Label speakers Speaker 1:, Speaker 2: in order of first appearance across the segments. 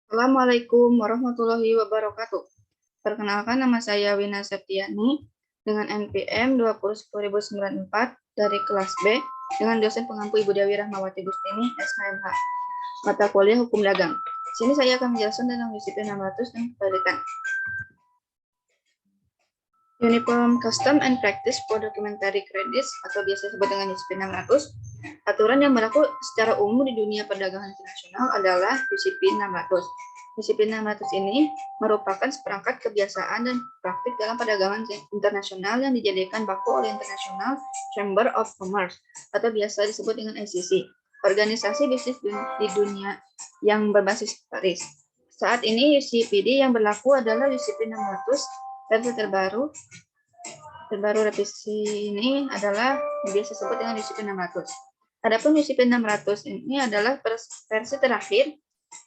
Speaker 1: Assalamualaikum warahmatullahi wabarakatuh. Perkenalkan, nama saya Wina Septiani dengan NPM 201094 dari kelas B dengan dosen pengampu Ibu Dewi Rahmawati Gustini, SKMH, mata kuliah Hukum Dagang. Di sini saya akan menjelaskan tentang disiplin 600 dan kebalikan. Uniform Custom and Practice for Documentary Credits atau biasa disebut dengan disiplin 600. Aturan yang berlaku secara umum di dunia perdagangan internasional adalah disiplin 600. Disiplin 600 ini merupakan seperangkat kebiasaan dan praktik dalam perdagangan internasional yang dijadikan baku oleh International Chamber of Commerce atau biasa disebut dengan ICC, organisasi bisnis di dunia yang berbasis Paris. Saat ini UCPD yang berlaku adalah disiplin 600 versi terbaru revisi ini adalah biasa disebut dengan disiplin 600. Adapun disiplin 600 ini adalah versi terakhir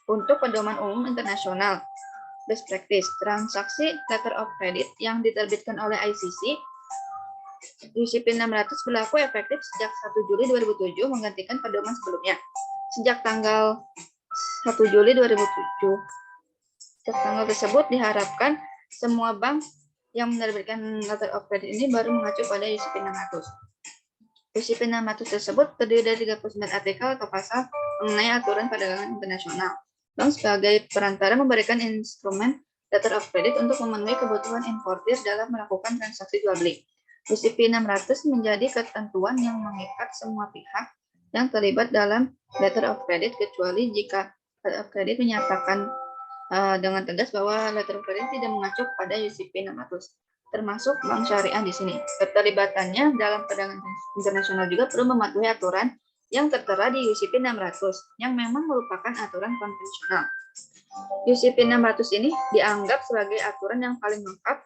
Speaker 1: untuk pedoman umum internasional best practice transaksi letter of credit yang diterbitkan oleh ICC. Disiplin 600 berlaku efektif sejak 1 Juli 2007 menggantikan pedoman sebelumnya. Sejak tanggal 1 Juli 2007. Sejak tanggal tersebut diharapkan semua bank yang menerbitkan letter of credit ini baru mengacu pada disiplin 600. Disiplin 600 tersebut terdiri dari 39 artikel atau pasal mengenai aturan perdagangan internasional. Bank sebagai perantara memberikan instrumen letter of credit untuk memenuhi kebutuhan importir dalam melakukan transaksi jual beli. Disiplin 600 menjadi ketentuan yang mengikat semua pihak yang terlibat dalam letter of credit kecuali jika letter of credit menyatakan dengan tegas bahwa letter of credit tidak mengacu pada UCP 600, termasuk bank syariah di sini. Keterlibatannya dalam perdagangan internasional juga perlu mematuhi aturan yang tertera di UCP 600 yang memang merupakan aturan konvensional. UCP 600 ini dianggap sebagai aturan yang paling lengkap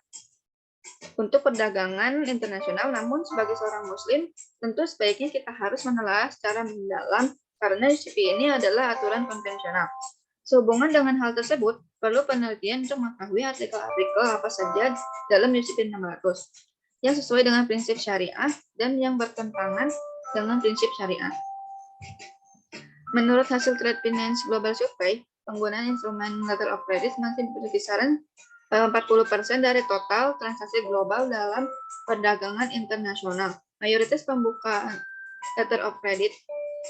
Speaker 1: untuk perdagangan internasional, namun sebagai seorang muslim tentu sebaiknya kita harus menelaah secara mendalam karena UCP ini adalah aturan konvensional. Sehubungan dengan hal tersebut, perlu penelitian untuk mengetahui artikel-artikel apa saja dalam disiplin 600 yang sesuai dengan prinsip syariah dan yang bertentangan dengan prinsip syariah. Menurut hasil Trade Finance Global Survey, penggunaan instrumen letter of credit masih berkisaran 40% dari total transaksi global dalam perdagangan internasional. Mayoritas pembukaan letter of credit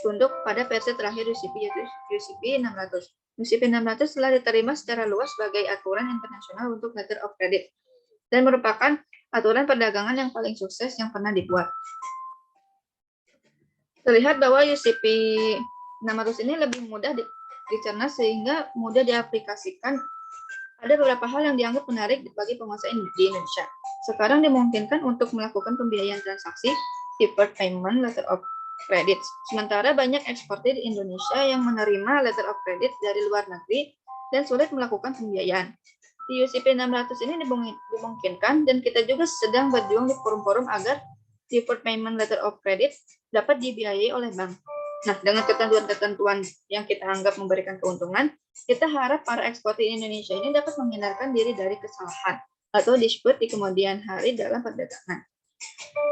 Speaker 1: tunduk pada versi terakhir UCP, yaitu UCP 600. UCP 600 telah diterima secara luas sebagai aturan internasional untuk letter of credit dan merupakan aturan perdagangan yang paling sukses yang pernah dibuat. Terlihat bahwa UCP 600 ini lebih mudah dicerna sehingga mudah diaplikasikan. Ada beberapa hal yang dianggap menarik bagi pengusaha di Indonesia. Sekarang dimungkinkan untuk melakukan pembiayaan transaksi deferred payment letter of credit. Sementara banyak eksportir di Indonesia yang menerima letter of credit dari luar negeri dan sulit melakukan pembiayaan. Di UCP 600 ini dimungkinkan dan kita juga sedang berjuang di forum-forum agar deferred payment letter of credit dapat dibiayai oleh bank. Nah, dengan ketentuan-ketentuan yang kita anggap memberikan keuntungan, kita harap para eksportir Indonesia ini dapat menghindarkan diri dari kesalahan atau dispute di kemudian hari dalam perdagangan.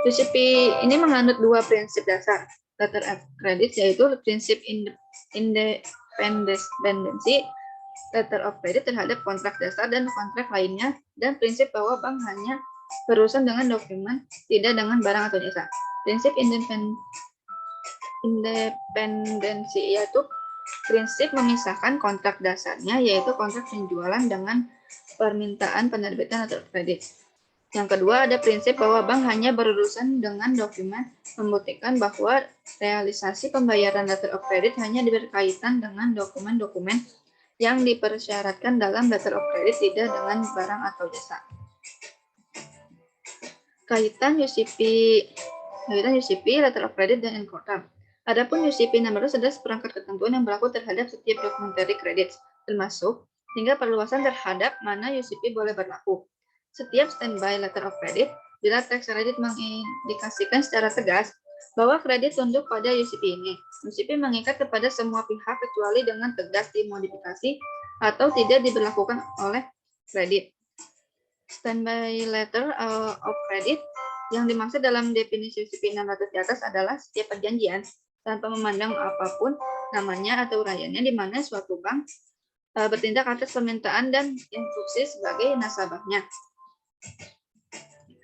Speaker 1: UCP ini menganut dua prinsip dasar letter of credit, yaitu prinsip independensi letter of credit terhadap kontrak dasar dan kontrak lainnya, dan prinsip bahwa bank hanya berurusan dengan dokumen, tidak dengan barang atau jasa. Prinsip independensi yaitu prinsip memisahkan kontrak dasarnya, yaitu kontrak penjualan, dengan permintaan penerbitan letter of credit. Yang kedua, ada prinsip bahwa bank hanya berurusan dengan dokumen, membuktikan bahwa realisasi pembayaran letter of credit hanya berkaitan dengan dokumen-dokumen yang dipersyaratkan dalam letter of credit, tidak dengan barang atau jasa. Kaitan UCP, letter of credit, dan Incoterm. Adapun UCP 600 adalah seperangkat ketentuan yang berlaku terhadap setiap documentary credit, termasuk hingga perluasan terhadap mana UCP boleh berlaku. Setiap standby letter of credit, bila tax credit mengindikasikan secara tegas bahwa kredit tunduk pada UCP ini. UCP mengikat kepada semua pihak kecuali dengan tegas dimodifikasi atau tidak diberlakukan oleh kredit. Standby letter of credit yang dimaksud dalam definisi UCP 600 di atas adalah setiap perjanjian tanpa memandang apapun namanya atau uraiannya di mana suatu bank bertindak atas permintaan dan instruksi sebagai nasabahnya.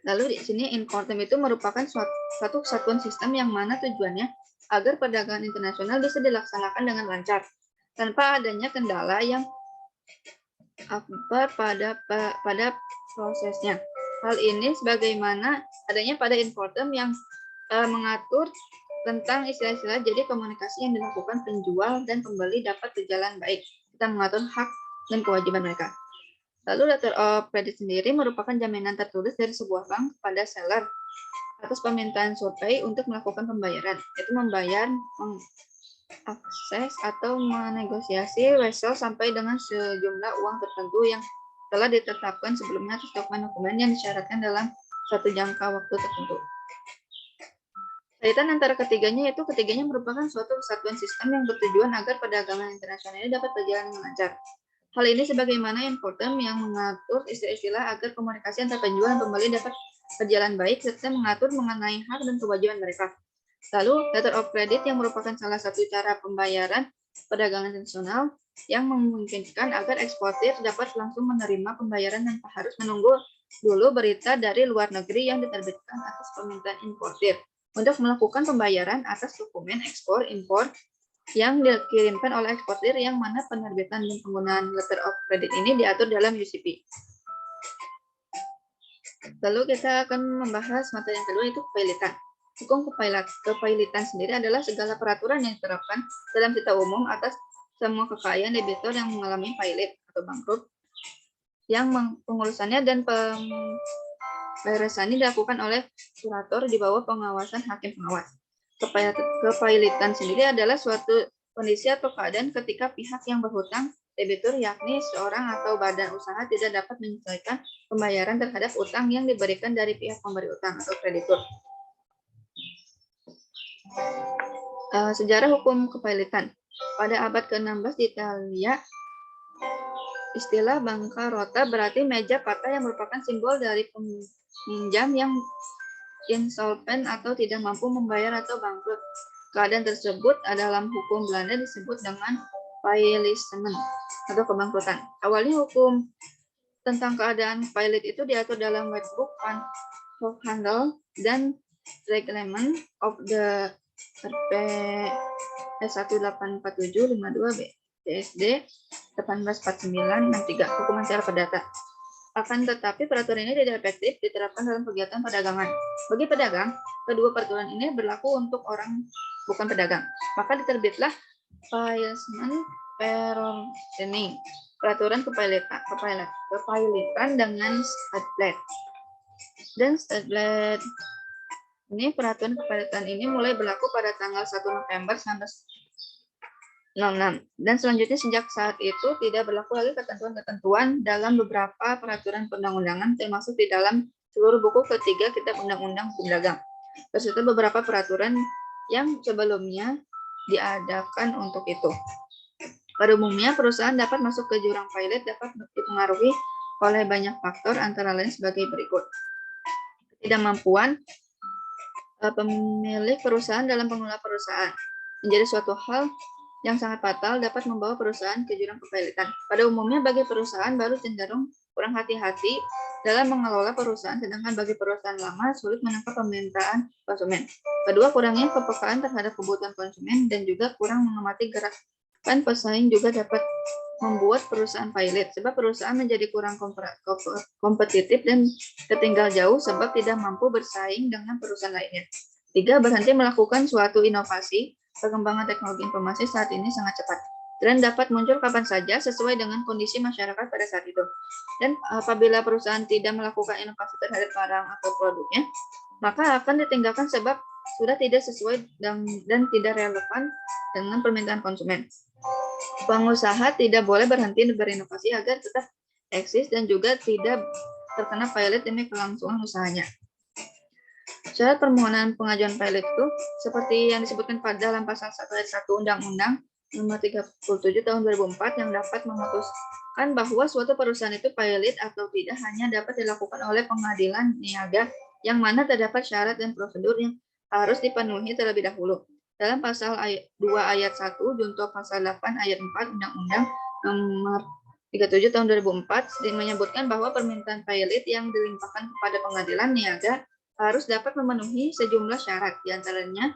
Speaker 1: Lalu di sini Incoterm itu merupakan suatu kesatuan sistem yang mana tujuannya agar perdagangan internasional bisa dilaksanakan dengan lancar tanpa adanya kendala yang akbar pada prosesnya. Hal ini sebagaimana adanya pada Incoterm yang mengatur tentang istilah-istilah, jadi komunikasi yang dilakukan penjual dan pembeli dapat berjalan baik. Kita mengatur hak dan kewajiban mereka. Lalu letter of credit sendiri merupakan jaminan tertulis dari sebuah bank kepada seller atas permintaan survei untuk melakukan pembayaran, yaitu membayar, mengakses atau menegosiasi wesel sampai dengan sejumlah uang tertentu yang telah ditetapkan sebelumnya atas dokumen-dokumen yang disyaratkan dalam suatu jangka waktu tertentu. Kaitan antara ketiganya yaitu ketiganya merupakan suatu kesatuan sistem yang bertujuan agar perdagangan internasional ini dapat berjalan dengan lancar. Hal ini sebagaimana Incoterm yang mengatur istilah-istilah agar komunikasi antar penjual dan pembeli dapat berjalan baik serta mengatur mengenai hak dan kewajiban mereka. Lalu, letter of credit yang merupakan salah satu cara pembayaran perdagangan internasional yang memungkinkan agar eksportir dapat langsung menerima pembayaran tanpa harus menunggu dulu berita dari luar negeri yang diterbitkan atas permintaan importir untuk melakukan pembayaran atas dokumen ekspor impor yang dikirimkan oleh eksportir yang mana penerbitan dan penggunaan letter of credit ini diatur dalam UCP. Lalu kita akan membahas materi yang kedua yaitu kepailitan. Hukum kepailitan sendiri adalah segala peraturan yang diterapkan dalam cita umum atas semua kekayaan debitur yang mengalami pailit atau bangkrut yang pengurusannya dan pemberesannya dilakukan oleh kurator di bawah pengawasan hakim pengawas. Kepailitan sendiri adalah suatu kondisi atau keadaan ketika pihak yang berhutang debitur yakni seorang atau badan usaha tidak dapat menyelesaikan pembayaran terhadap utang yang diberikan dari pihak pemberi utang atau kreditur. Sejarah hukum kepailitan. Pada abad ke-16 di Italia, istilah bankarota berarti meja patah yang merupakan simbol dari peminjam yang insolven atau tidak mampu membayar atau bangkrut. Keadaan tersebut dalam hukum Belanda disebut dengan faillissement atau kebangkrutan. Awalnya hukum tentang keadaan failit itu diatur dalam Wetboek van Hofhandel dan Reglement of the RP 184752 BSD 184963 hukum acara perdata. Akan tetapi peraturan ini tidak efektif diterapkan dalam kegiatan perdagangan. Bagi pedagang, kedua peraturan ini berlaku untuk orang bukan pedagang. Maka diterbitlah Faillissement Verordening, peraturan kepailitan dengan Stadblad. Dan Stadblad ini peraturan kepailitan ini mulai berlaku pada tanggal 1 November 1966 dan selanjutnya sejak saat itu tidak berlaku lagi ketentuan-ketentuan dalam beberapa peraturan perundang-undangan termasuk di dalam seluruh buku ketiga Kitab Undang-Undang Hukum Dagang beserta beberapa peraturan yang sebelumnya diadakan untuk itu. Pada umumnya perusahaan dapat masuk ke jurang failit dapat dipengaruhi oleh banyak faktor antara lain sebagai berikut. Ketidakmampuan pemilik perusahaan dalam pengelola perusahaan menjadi suatu hal yang sangat fatal dapat membawa perusahaan ke jurang kepailitan. Pada umumnya bagi perusahaan baru cenderung kurang hati-hati dalam mengelola perusahaan, sedangkan bagi perusahaan lama sulit menangkap permintaan konsumen. Kedua, kurangnya kepekaan terhadap kebutuhan konsumen dan juga kurang mengamati gerakan pesaing juga dapat membuat perusahaan pailit, sebab perusahaan menjadi kurang kompetitif dan tertinggal jauh sebab tidak mampu bersaing dengan perusahaan lainnya. 3. Berhenti melakukan suatu inovasi. Perkembangan teknologi informasi saat ini sangat cepat dan dapat muncul kapan saja sesuai dengan kondisi masyarakat pada saat itu. Dan apabila perusahaan tidak melakukan inovasi terhadap barang atau produknya, maka akan ditinggalkan sebab sudah tidak sesuai dan tidak relevan dengan permintaan konsumen. Pengusaha tidak boleh berhenti berinovasi agar tetap eksis dan juga tidak terkena pailit demi kelangsungan usahanya. Syarat permohonan pengajuan pailit itu seperti yang disebutkan pada dalam pasal 1 ayat 1 Undang-Undang Nomor 37 Tahun 2004 yang dapat memutuskan bahwa suatu perusahaan itu pailit atau tidak hanya dapat dilakukan oleh pengadilan niaga yang mana terdapat syarat dan prosedur yang harus dipenuhi terlebih dahulu. Dalam pasal 2 ayat 1 junto pasal 8 ayat 4 Undang-Undang Nomor 37 tahun 2004 menyebutkan bahwa permintaan pilot yang dilimpahkan kepada pengadilan niaga harus dapat memenuhi sejumlah syarat, diantaranya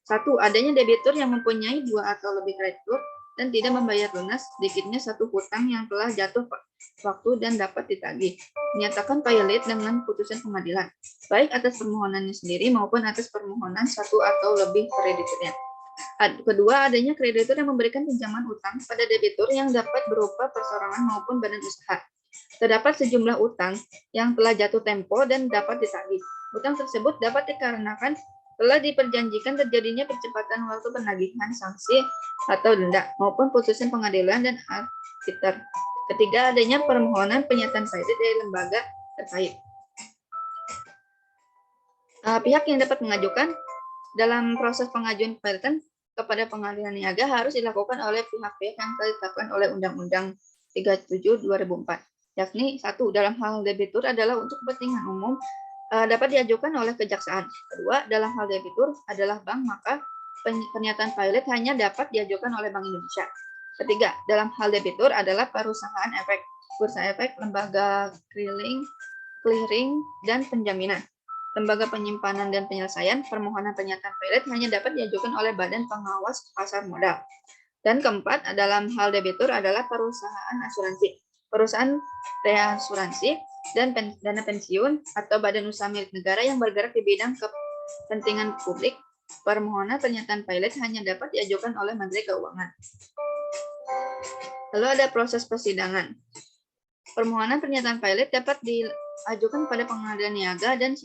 Speaker 1: 1. Adanya debitur yang mempunyai 2 atau lebih kreditur dan tidak membayar lunas sedikitnya 1 hutang yang telah jatuh waktu dan dapat ditagih. Menyatakan pilot dengan putusan pengadilan, baik atas permohonannya sendiri maupun atas permohonan 1 atau lebih krediturnya. Kedua, adanya kreditur yang memberikan pinjaman utang pada debitur yang dapat berupa perseorangan maupun badan usaha. Terdapat sejumlah utang yang telah jatuh tempo dan dapat ditagih. Utang tersebut dapat dikarenakan telah diperjanjikan terjadinya percepatan waktu penagihan sanksi atau denda maupun putusan pengadilan dan arbiter. Ketiga, adanya permohonan pernyataan pilot dari lembaga terkait. Pihak yang dapat mengajukan dalam proses pengajuan pilotan kepada pengadilan niaga harus dilakukan oleh pihak-pihak yang telah ditetapkan oleh Undang-Undang 37 2004, yakni 1. Dalam hal debitur adalah untuk kepentingan umum dapat diajukan oleh kejaksaan. Kedua, dalam hal debitur adalah bank, maka pernyataan pilot hanya dapat diajukan oleh Bank Indonesia. Ketiga, dalam hal debitur adalah perusahaan efek, bursa efek, lembaga clearing dan penjaminan. Lembaga penyimpanan dan penyelesaian permohonan pernyataan pilot hanya dapat diajukan oleh Badan Pengawas Pasar Modal. Dan keempat, dalam hal debitur adalah perusahaan asuransi, perusahaan reasuransi, dan dana pensiun atau badan usaha milik negara yang bergerak di bidang kepentingan publik. Permohonan pernyataan pilot hanya dapat diajukan oleh Menteri Keuangan. Lalu ada proses persidangan. Permohonan pernyataan pilot dapat diajukan pada pengadilan niaga dan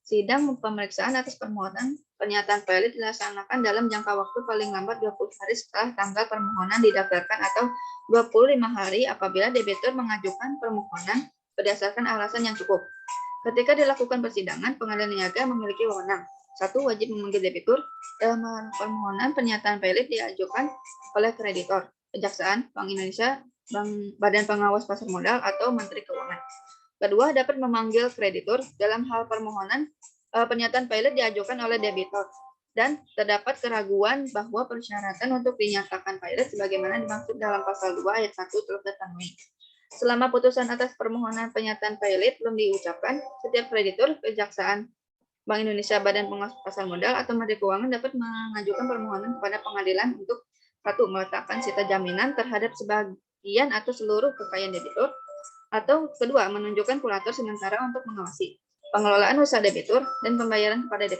Speaker 1: sidang pemeriksaan atas permohonan pernyataan pilot dilaksanakan dalam jangka waktu paling lambat 20 hari setelah tanggal permohonan didaftarkan atau 25 hari apabila debitur mengajukan permohonan berdasarkan alasan yang cukup. Ketika dilakukan persidangan, pengadilan niaga memiliki wewenang. 1. Wajib memanggil debitur. Dalam permohonan pernyataan pilot diajukan oleh kreditor, kejaksaan, Bank Indonesia, Badan Pengawas Pasar Modal, atau Menteri Keuangan. Kedua, dapat memanggil kreditur. Dalam hal permohonan pernyataan pilot diajukan oleh debitur dan terdapat keraguan bahwa persyaratan untuk dinyatakan pilot sebagaimana dimaksud dalam pasal 2 ayat 1 telah terpenuhi. Selama putusan atas permohonan pernyataan pilot belum diucapkan, setiap kreditur, kejaksaan, Bank Indonesia, Badan Pengawas Pasar Modal, atau Menteri Keuangan dapat mengajukan permohonan kepada pengadilan untuk 1. Meletakkan sita jaminan terhadap sebagian atau seluruh kekayaan debitur, atau kedua, menunjukkan kurator sementara untuk mengawasi pengelolaan usaha debitur dan pembayaran kepada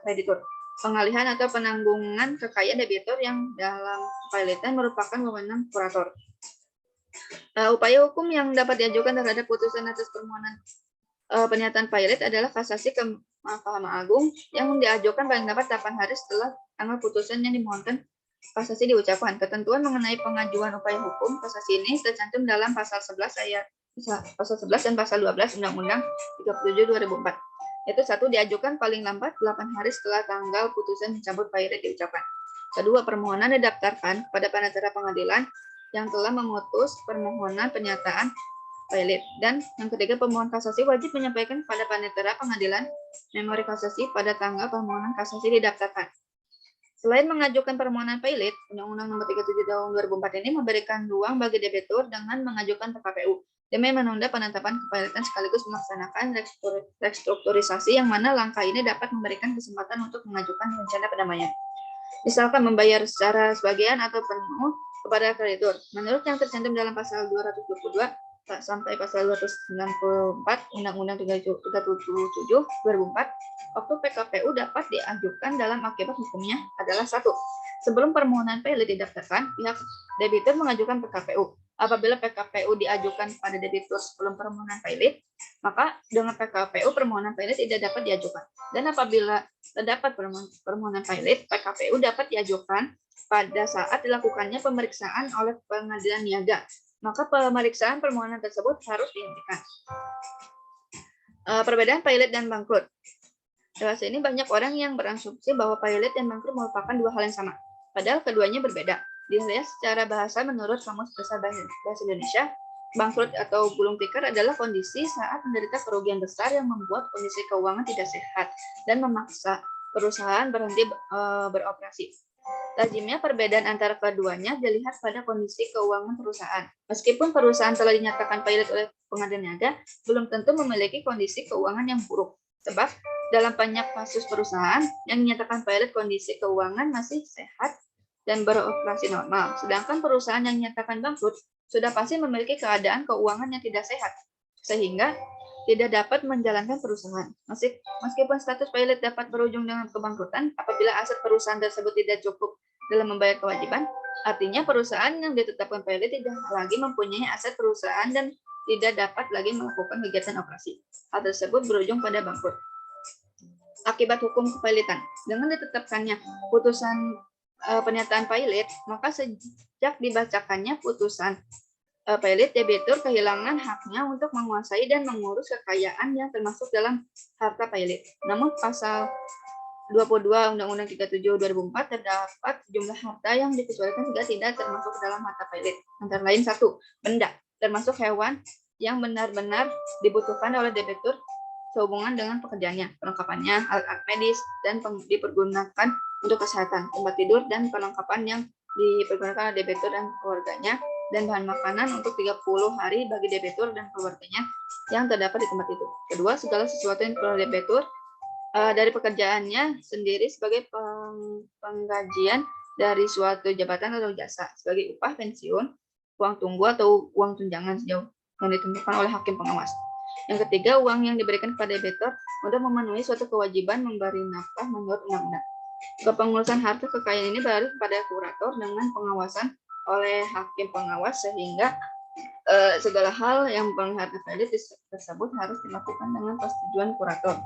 Speaker 1: kreditur, pengalihan atau penanggungan kekayaan debitur yang dalam pilotan merupakan wewenang kurator. Upaya hukum yang dapat diajukan terhadap putusan atas permohonan pernyataan pilot adalah kasasi ke Mahkamah Agung yang diajukan paling lambat 8 hari setelah tanggal putusan yang dimohonkan kasasi diucapkan. Ketentuan mengenai pengajuan upaya hukum kasasi ini tercantum dalam pasal 11 dan pasal 12 Undang-Undang 37 2004. Yaitu 1. Diajukan paling lambat 8 hari setelah tanggal putusan mencabut pilot diucapkan. Kedua, permohonan didaftarkan kepada panitera pengadilan yang telah memutus permohonan pernyataan pilot. Dan yang ketiga, pemohon kasasi wajib menyampaikan kepada panitera pengadilan memori kasasi pada tanggal permohonan kasasi didaftarkan. Selain mengajukan permohonan pilot, Undang-Undang Nomor 37 Tahun 2004 ini memberikan ruang bagi debitur dengan mengajukan PKPU demi menunda penetapan kepilotan sekaligus melaksanakan restrukturisasi yang mana langkah ini dapat memberikan kesempatan untuk mengajukan rencana pendamaian. Misalkan membayar secara sebagian atau penuh kepada kreditur. Menurut yang tercantum dalam pasal 222 sampai pasal 294 Undang-Undang 37 2004, waktu PKPU dapat diajukan dalam akibat hukumnya adalah 1. Sebelum permohonan pilot didaftarkan, pihak debitur mengajukan PKPU. Apabila PKPU diajukan pada debitur sebelum permohonan pilot, maka dengan PKPU permohonan pilot tidak dapat diajukan. Dan apabila terdapat permohonan pilot, PKPU dapat diajukan pada saat dilakukannya pemeriksaan oleh pengadilan niaga. Maka pemeriksaan permohonan tersebut harus dihentikan. Perbedaan pilot dan bangkrut. Dewasa ini banyak orang yang berasumsi bahwa pilot dan bangkrut merupakan dua hal yang sama. Padahal keduanya berbeda. Dilihat secara bahasa menurut Kamus Besar Bahasa Indonesia, bangkrut atau gulung tikar adalah kondisi saat menderita kerugian besar yang membuat kondisi keuangan tidak sehat dan memaksa perusahaan berhenti beroperasi. Lazimnya perbedaan antara keduanya dilihat pada kondisi keuangan perusahaan. Meskipun perusahaan telah dinyatakan pilot oleh pengadilan niaga, belum tentu memiliki kondisi keuangan yang buruk. Sebab dalam banyak kasus perusahaan yang dinyatakan pilot kondisi keuangan masih sehat dan beroperasi normal. Sedangkan perusahaan yang dinyatakan bangkrut sudah pasti memiliki keadaan keuangan yang tidak sehat, sehingga tidak dapat menjalankan perusahaan. Meskipun status pilot dapat berujung dengan kebangkrutan apabila aset perusahaan tersebut tidak cukup dalam membayar kewajiban, artinya perusahaan yang ditetapkan pilot tidak lagi mempunyai aset perusahaan dan tidak dapat lagi melakukan kegiatan operasi. Hal tersebut berujung pada bangkrut. Akibat hukum kepilotan, dengan ditetapkannya putusan pernyataan pilot, maka sejak dibacakannya putusan pilot, debitur kehilangan haknya untuk menguasai dan mengurus kekayaan yang termasuk dalam harta pilot. Namun pasal 22 Undang-Undang 37 2004 terdapat sejumlah harta yang dikecualikan jika tidak termasuk dalam harta pilot. Antara lain 1. Benda, termasuk hewan yang benar-benar dibutuhkan oleh debitur sehubungan dengan pekerjaannya, perlengkapannya, alat-alat medis, dan dipergunakan untuk kesehatan, tempat tidur, dan perlengkapan yang dipergunakan oleh debitur dan keluarganya, dan bahan makanan untuk 30 hari bagi debitur dan keluarganya yang terdapat di tempat itu. Kedua, segala sesuatu yang perlu debitur dari pekerjaannya sendiri sebagai penggajian dari suatu jabatan atau jasa, sebagai upah, pensiun, uang tunggu atau uang tunjangan sejauh yang ditentukan oleh hakim pengawas. Yang ketiga, uang yang diberikan kepada debitur untuk memenuhi suatu kewajiban memberi nafkah menurut undang-undang. Kepengurusan harta kekayaan ini beralih kepada kurator dengan pengawasan oleh hakim pengawas, sehingga segala hal yang mempengaruhi harta kredit tersebut harus dilakukan dengan persetujuan kurator.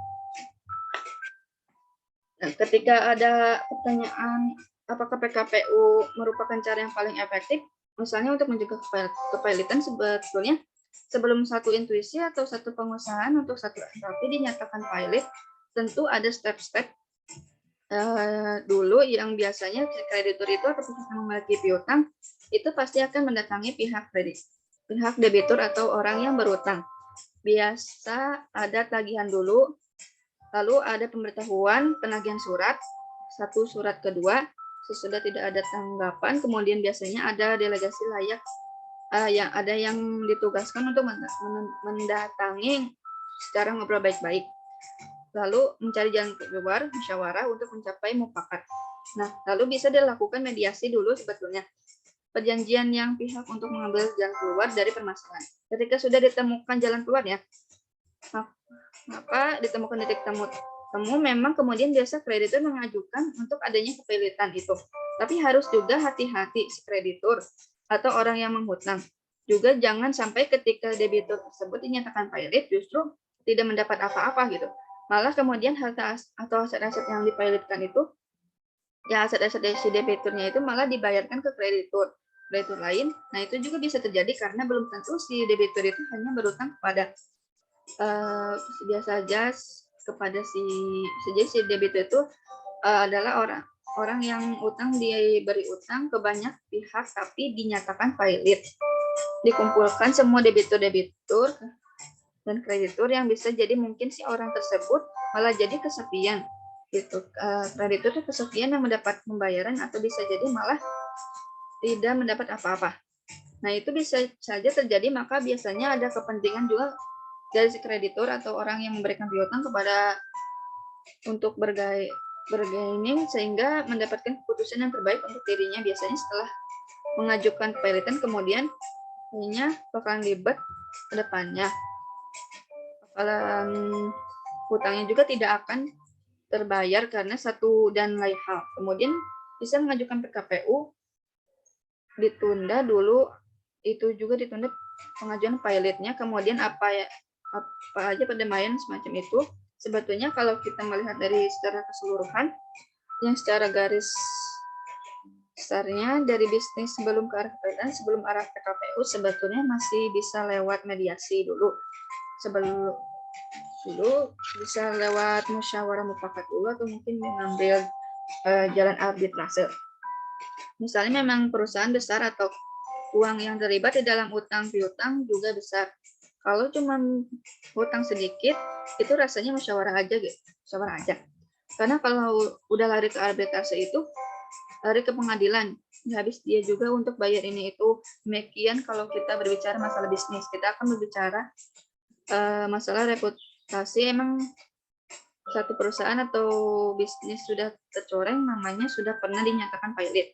Speaker 1: Nah, ketika ada pertanyaan apakah PKPU merupakan cara yang paling efektif, misalnya untuk mencegah kepilotan, sebetulnya sebelum satu intuisi atau satu pengusahaan untuk satu entity dinyatakan pilot, tentu ada step-step dulu yang biasanya kreditur itu atau pihak yang memiliki piutang itu pasti akan mendatangi pihak debitur atau orang yang berutang. Biasa ada tagihan dulu, lalu ada pemberitahuan penagihan surat, satu surat kedua, sesudah tidak ada tanggapan, kemudian biasanya ada delegasi layak yang ada yang ditugaskan untuk mendatangi secara ngobrol baik-baik, lalu mencari jalan keluar, musyawarah untuk mencapai mufakat. Nah, lalu bisa dilakukan mediasi dulu sebetulnya, perjanjian yang pihak untuk mengambil jalan keluar dari permasalahan. Ketika sudah ditemukan jalan keluarnya, maka ditemukan titik temu memang kemudian biasa kreditur mengajukan untuk adanya kepilotan itu. Tapi harus juga hati-hati si kreditur atau orang yang menghutang. Juga jangan sampai ketika debitur tersebut dinyatakan pilot justru tidak mendapat apa-apa gitu. Malah kemudian harta atau aset-aset yang dipilotkan itu, ya aset-aset si debiturnya itu malah dibayarkan ke kreditur lain. Nah, itu juga bisa terjadi karena belum tentu si debitur itu hanya berutang kepada biasa saja kepada si debitur itu adalah orang yang utang diberi utang ke banyak pihak tapi dinyatakan pilot. Dikumpulkan semua debitur dan kreditur yang bisa jadi mungkin si orang tersebut malah jadi kesepian gitu. Kreditur itu kesepian yang mendapat pembayaran atau bisa jadi malah tidak mendapat apa-apa. Nah, itu bisa saja terjadi, maka biasanya ada kepentingan juga dari si kreditur atau orang yang memberikan piutang kepada untuk bergaining sehingga mendapatkan keputusan yang terbaik untuk dirinya. Biasanya setelah mengajukan kepilotan kemudian kayaknya bakalan ribet ke depannya. Bakalan hutangnya juga tidak akan terbayar karena satu dan lain hal. Kemudian bisa mengajukan PKPU ditunda dulu, itu juga ditunda pengajuan pilotnya, kemudian apa aja pendamaian semacam itu. Sebetulnya kalau kita melihat dari secara keseluruhan, yang secara garis besarnya dari bisnis sebelum ke arah kepilotan, sebelum arah PKPU sebetulnya masih bisa lewat mediasi dulu. Sebelum dulu bisa lewat musyawarah mufakat dulu atau mungkin mengambil jalan arbitrase. Misalnya memang perusahaan besar atau uang yang terlibat di dalam utang piutang juga besar. Kalau cuma hutang sedikit, itu rasanya musyawarah aja gitu, musyawarah aja. Karena kalau udah lari ke arbitrase itu lari ke pengadilan. Ya, habis dia juga untuk bayar ini itu. Demikian kalau kita berbicara masalah bisnis, kita akan berbicara masalah reputasi. Emang satu perusahaan atau bisnis sudah tercoreng, namanya sudah pernah dinyatakan pilot,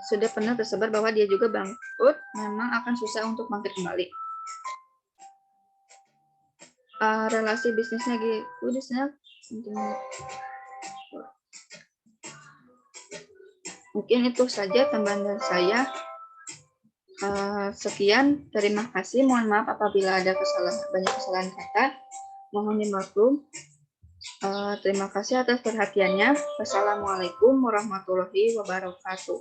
Speaker 1: sudah pernah tersebar bahwa dia juga bangkrut, memang akan susah untuk bangkit kembali. Relasi bisnisnya gitu, bisnisnya mungkin itu saja tambahan dari saya. Sekian, terima kasih. Mohon maaf apabila ada banyak kesalahan kata. Mohon dimaklum. Terima kasih atas perhatiannya. Wassalamualaikum warahmatullahi wabarakatuh.